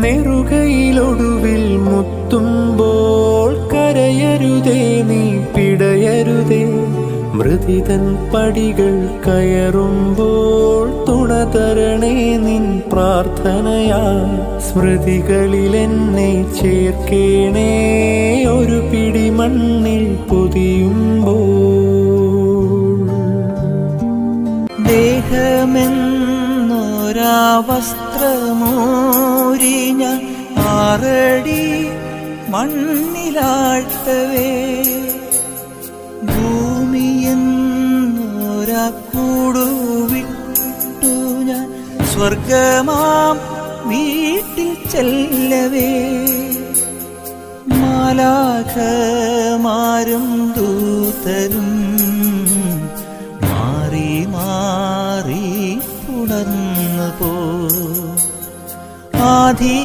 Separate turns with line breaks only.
നെറുകയിലൊടുവിൽ മുത്തുമ്പോൾ കരയരുതേ നീ പിടയരുതേ. മൃതിതൻ പടികൾ കയറുമ്പോൾ തുണതരണേ നിൻ പ്രാർത്ഥനയാ. സ്മൃതികളിലെന്നെ ചേർക്കേണേ ഒരു പിടി മണ്ണിൽ പൊതിയുമ്പോൾ.
ദേഹമെന്നൊരാ വസ്ത്രമോരിഞ്ഞ 6 അടി മണ്ണിലാഴ്ത്തവേ, ഭൂമിയെന്നൊരാ കൂടുവിട്ടു ഞാൻ സ്വർഗമാം വീട്ടിൽ ചെല്ലവേ. മാലാഖമാരും ദൂതരും മാറി മാറി ഉണർന്നു പോ. ആദി